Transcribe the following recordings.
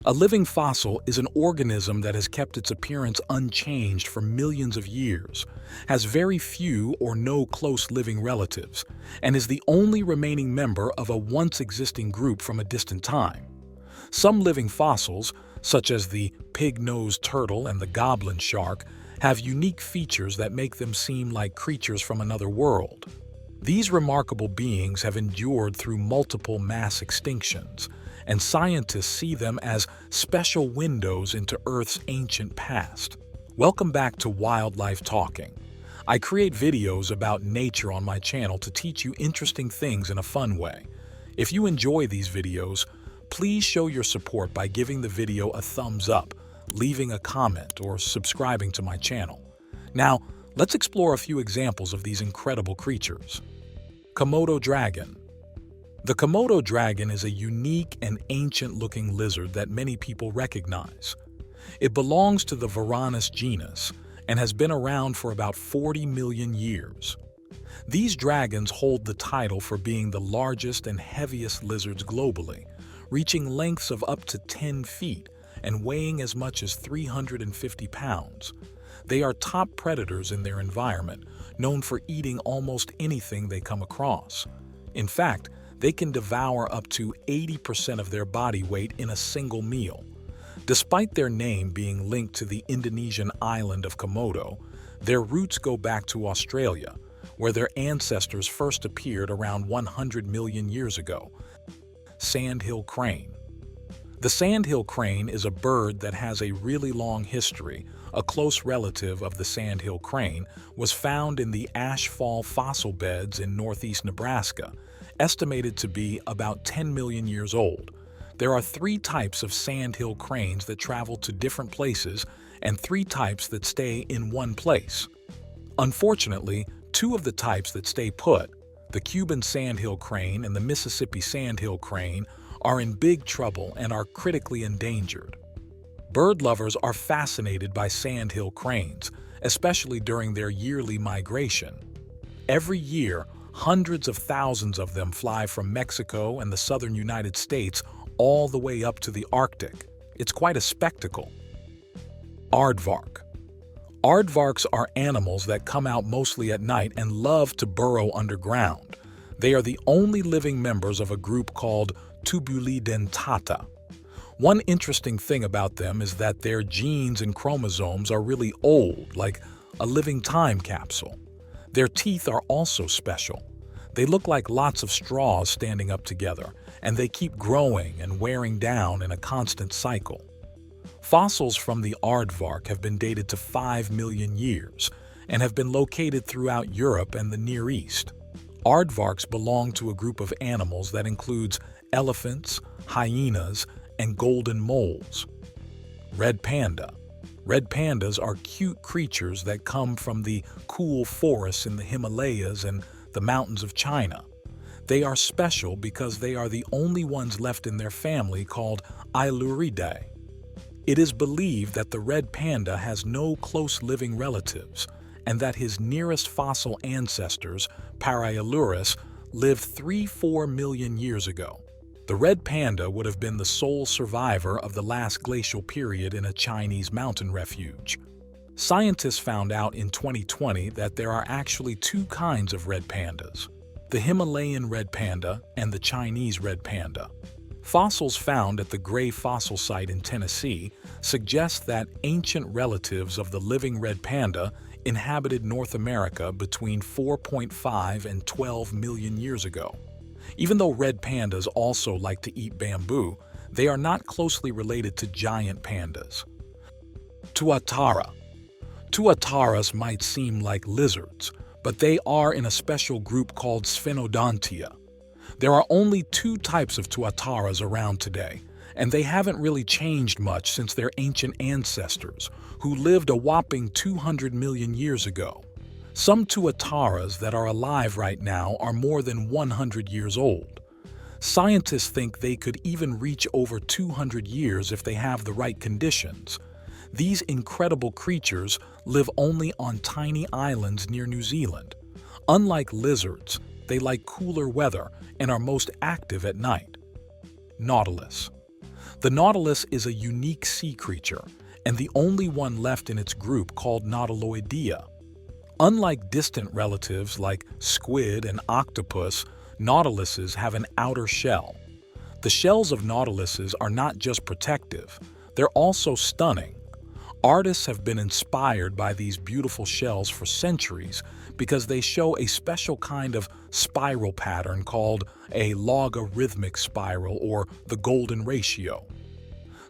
A living fossil is an organism that has kept its appearance unchanged for millions of years, has very few or no close living relatives, and is the only remaining member of a once-existing group from a distant time. Some living fossils, such as the Pignoos Turtle and the Goblin Shark, have unique features that make them seem like creatures from another world. These remarkable beings have endured through multiple mass extinctions, and scientists see them as special windows into Earth's ancient past. Welcome back to Wildlife Talking. I create videos about nature on my channel to teach you interesting things in a fun way. If you enjoy these videos, please show your support by giving the video a thumbs up, leaving a comment, or subscribing to my channel. Now, let's explore a few examples of these incredible creatures. Komodo Dragon. The Komodo dragon is a unique and ancient-looking lizard that many people recognize. It belongs to the Varanus genus and has been around for about 40 million years. These dragons hold the title for being the largest and heaviest lizards globally, reaching lengths of up to 10 feet and weighing as much as 350 pounds. They are top predators in their environment, known for eating almost anything they come across. In fact, they can devour up to 80% of their body weight in a single meal. Despite their name being linked to the Indonesian island of Komodo, their roots go back to Australia, where their ancestors first appeared around 100 million years ago. Sandhill Crane. The Sandhill Crane is a bird that has a really long history. A close relative of the Sandhill Crane was found in the Ashfall fossil beds in northeast Nebraska, estimated to be about 10 million years old. There are 3 types of sandhill cranes that travel to different places and 3 types that stay in one place. Unfortunately, 2 of the types that stay put, the Cuban sandhill crane and the Mississippi sandhill crane, are in big trouble and are critically endangered. Bird lovers are fascinated by sandhill cranes, especially during their yearly migration. Every year, hundreds of thousands of them fly from Mexico and the southern United States all the way up to the Arctic. It's quite a spectacle. Aardvark. Aardvarks are animals that come out mostly at night and love to burrow underground. They are the only living members of a group called Tubulidentata. One interesting thing about them is that their genes and chromosomes are really old, like a living time capsule. Their teeth are also special. They look like lots of straws standing up together, and they keep growing and wearing down in a constant cycle. Fossils from the Aardvark have been dated to 5 million years and have been located throughout Europe and the Near East. Aardvarks belong to a group of animals that includes elephants, hyenas, and golden moles. Red panda. Red pandas are cute creatures that come from the cool forests in the Himalayas and the mountains of China. They are special because they are the only ones left in their family called Ailuridae. It is believed that the red panda has no close living relatives and that his nearest fossil ancestors, Parailurus, lived 3-4 million years ago. The red panda would have been the sole survivor of the last glacial period in a Chinese mountain refuge. Scientists found out in 2020 that there are actually 2 kinds of red pandas: the Himalayan red panda and the Chinese red panda. Fossils found at the Gray Fossil Site in Tennessee suggest that ancient relatives of the living red panda inhabited North America between 4.5 and 12 million years ago. Even though red pandas also like to eat bamboo, they are not closely related to giant pandas. Tuatara. Tuataras might seem like lizards, but they are in a special group called Sphenodontia. There are only 2 types of tuataras around today, and they haven't really changed much since their ancient ancestors, who lived a whopping 200 million years ago. Some tuataras that are alive right now are more than 100 years old. Scientists think they could even reach over 200 years if they have the right conditions. These incredible creatures live only on tiny islands near New Zealand. Unlike lizards, they like cooler weather and are most active at night. Nautilus. The Nautilus is a unique sea creature, and the only one left in its group called Nautiloidea. Unlike distant relatives like squid and octopus, nautiluses have an outer shell. The shells of nautiluses are not just protective, they're also stunning. Artists have been inspired by these beautiful shells for centuries because they show a special kind of spiral pattern called a logarithmic spiral, or the golden ratio.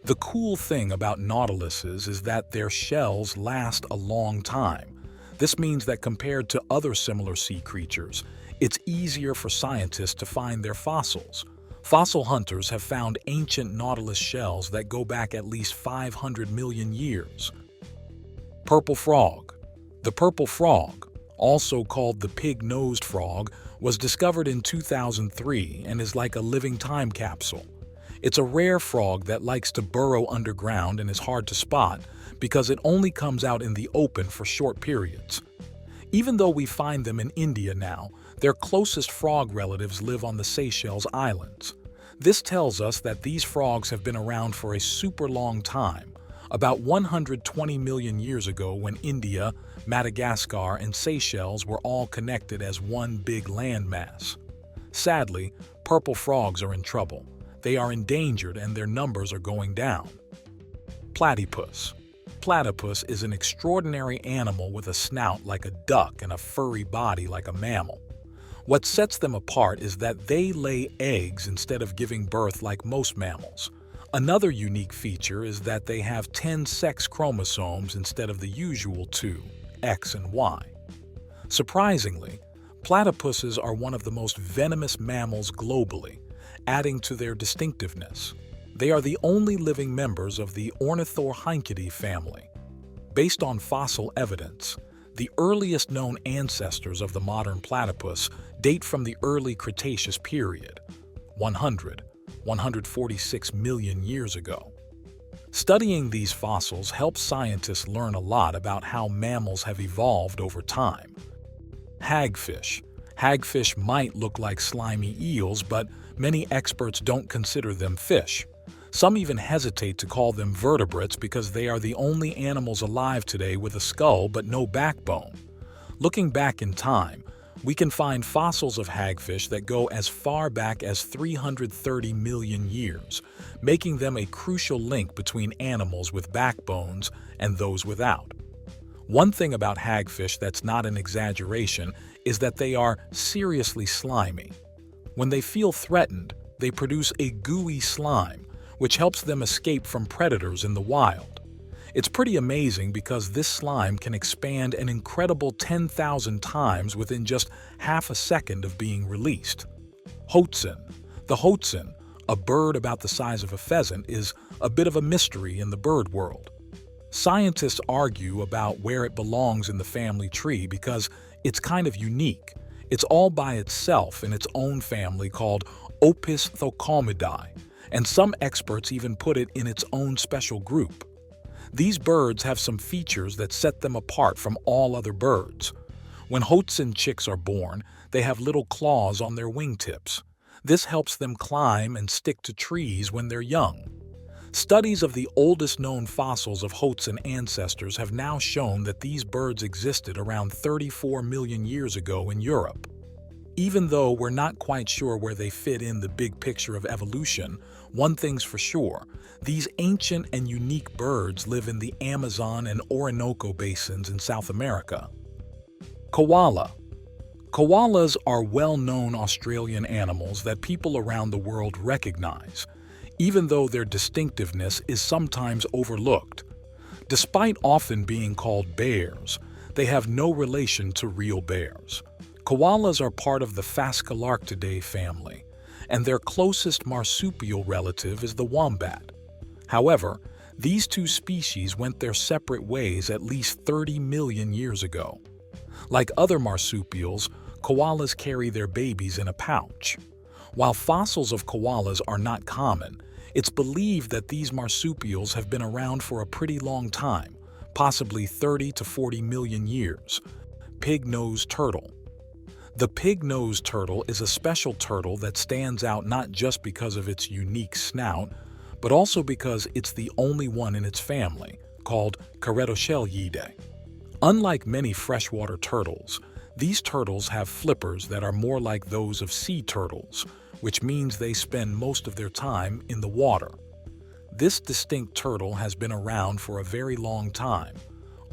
The cool thing about nautiluses is that their shells last a long time. This means that compared to other similar sea creatures, it's easier for scientists to find their fossils. Fossil hunters have found ancient nautilus shells that go back at least 500 million years. Purple frog. The purple frog, also called the pig-nosed frog, was discovered in 2003 and is like a living time capsule. It's a rare frog that likes to burrow underground and is hard to spot because it only comes out in the open for short periods. Even though we find them in India now, their closest frog relatives live on the Seychelles Islands. This tells us that these frogs have been around for a super long time, about 120 million years ago when India, Madagascar, and Seychelles were all connected as one big landmass. Sadly, purple frogs are in trouble. They are endangered and their numbers are going down. Platypus. Platypus is an extraordinary animal with a snout like a duck and a furry body like a mammal. What sets them apart is that they lay eggs instead of giving birth like most mammals. Another unique feature is that they have 10 sex chromosomes instead of the usual 2, X and Y. Surprisingly, platypuses are one of the most venomous mammals globally, adding to their distinctiveness. They are the only living members of the Ornithorhynchidae family. Based on fossil evidence, the earliest known ancestors of the modern platypus date from the early Cretaceous period, 146 million years ago. Studying these fossils helps scientists learn a lot about how mammals have evolved over time. Hagfish. Hagfish might look like slimy eels, but many experts don't consider them fish. Some even hesitate to call them vertebrates because they are the only animals alive today with a skull but no backbone. Looking back in time, we can find fossils of hagfish that go as far back as 330 million years, making them a crucial link between animals with backbones and those without. One thing about hagfish that's not an exaggeration is that they are seriously slimy. When they feel threatened, they produce a gooey slime, which helps them escape from predators in the wild. It's pretty amazing because this slime can expand an incredible 10,000 times within just half a second of being released. Hoatzin. The Hoatzin, a bird about the size of a pheasant, is a bit of a mystery in the bird world. Scientists argue about where it belongs in the family tree because it's kind of unique. It's all by itself in its own family called Opisthocomidae, and some experts even put it in its own special group. These birds have some features that set them apart from all other birds. When Hoatzin chicks are born, they have little claws on their wingtips. This helps them climb and stick to trees when they're young. Studies of the oldest known fossils of Hoatzin ancestors have now shown that these birds existed around 34 million years ago in Europe. Even though we're not quite sure where they fit in the big picture of evolution, one thing's for sure: these ancient and unique birds live in the Amazon and Orinoco basins in South America. Koala. Koalas are well-known Australian animals that people around the world recognize, even though their distinctiveness is sometimes overlooked. Despite often being called bears, they have no relation to real bears. Koalas are part of the Phascolarctidae family, and their closest marsupial relative is the wombat. However, these two species went their separate ways at least 30 million years ago. Like other marsupials, koalas carry their babies in a pouch. While fossils of koalas are not common, it's believed that these marsupials have been around for a pretty long time, possibly 30 to 40 million years. Pignoos Turtle. The Pignoos turtle is a special turtle that stands out not just because of its unique snout, but also because it's the only one in its family, called Crocodile. Unlike many freshwater turtles, these turtles have flippers that are more like those of sea turtles, which means they spend most of their time in the water. This distinct turtle has been around for a very long time,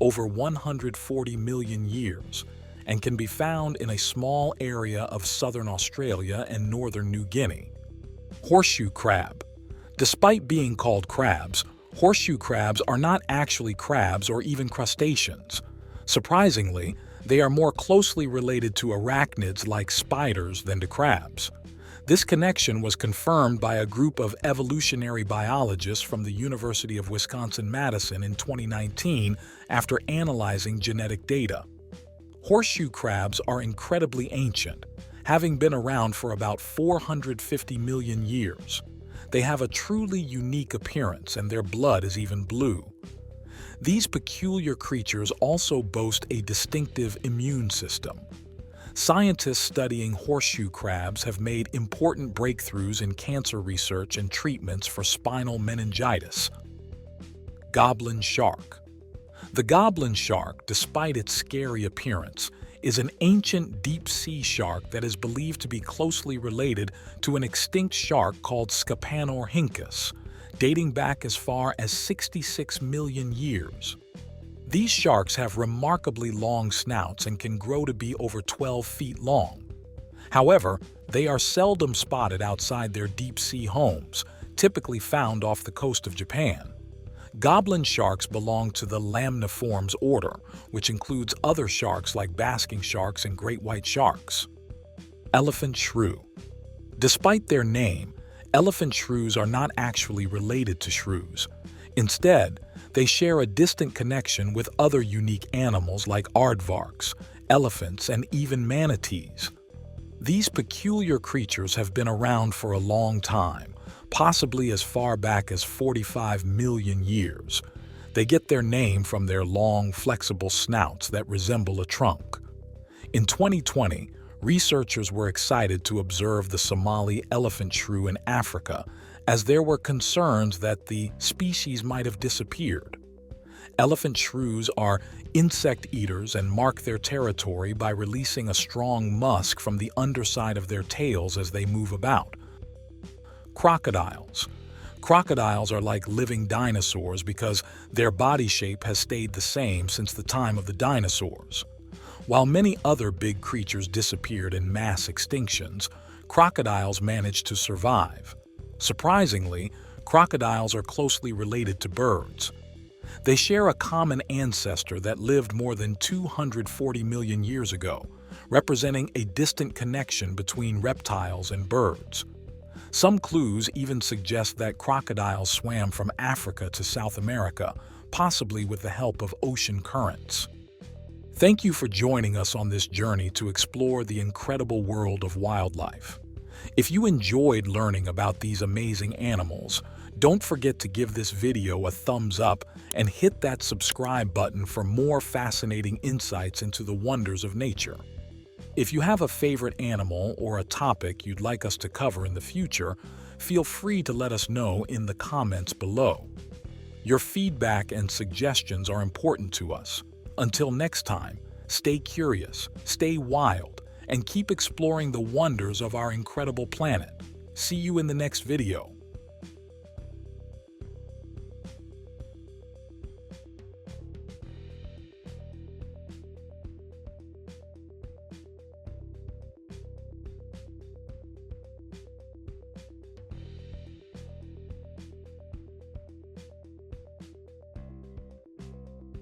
over 140 million years, and can be found in a small area of southern Australia and northern New Guinea. Horseshoe crab. Despite being called crabs, horseshoe crabs are not actually crabs or even crustaceans. Surprisingly, they are more closely related to arachnids like spiders than to crabs. This connection was confirmed by a group of evolutionary biologists from the University of Wisconsin-Madison in 2019 after analyzing genetic data. Horseshoe crabs are incredibly ancient, having been around for about 450 million years. They have a truly unique appearance, and their blood is even blue. These peculiar creatures also boast a distinctive immune system. Scientists studying horseshoe crabs have made important breakthroughs in cancer research and treatments for spinal meningitis. Goblin shark. The goblin shark, despite its scary appearance, is an ancient deep-sea shark that is believed to be closely related to an extinct shark called Scapanorhynchus, dating back as far as 66 million years. These sharks have remarkably long snouts and can grow to be over 12 feet long. However, they are seldom spotted outside their deep-sea homes, typically found off the coast of Japan. Goblin sharks belong to the lamniformes order, which includes other sharks like basking sharks and great white sharks. Elephant shrew. Despite their name, elephant shrews are not actually related to shrews. Instead, they share a distant connection with other unique animals like aardvarks, elephants, and even manatees. These peculiar creatures have been around for a long time, possibly as far back as 45 million years. They get their name from their long, flexible snouts that resemble a trunk. In 2020, researchers were excited to observe the Somali elephant shrew in Africa, as there were concerns that the species might have disappeared. Elephant shrews are insect eaters and mark their territory by releasing a strong musk from the underside of their tails as they move about. Crocodiles. Crocodiles are like living dinosaurs because their body shape has stayed the same since the time of the dinosaurs. While many other big creatures disappeared in mass extinctions, crocodiles managed to survive. Surprisingly, crocodiles are closely related to birds. They share a common ancestor that lived more than 240 million years ago, representing a distant connection between reptiles and birds. Some clues even suggest that crocodiles swam from Africa to South America, possibly with the help of ocean currents. Thank you for joining us on this journey to explore the incredible world of wildlife. If you enjoyed learning about these amazing animals, don't forget to give this video a thumbs up and hit that subscribe button for more fascinating insights into the wonders of nature. If you have a favorite animal or a topic you'd like us to cover in the future, feel free to let us know in the comments below. Your feedback and suggestions are important to us. Until next time, stay curious, stay wild, and keep exploring the wonders of our incredible planet. See you in the next video.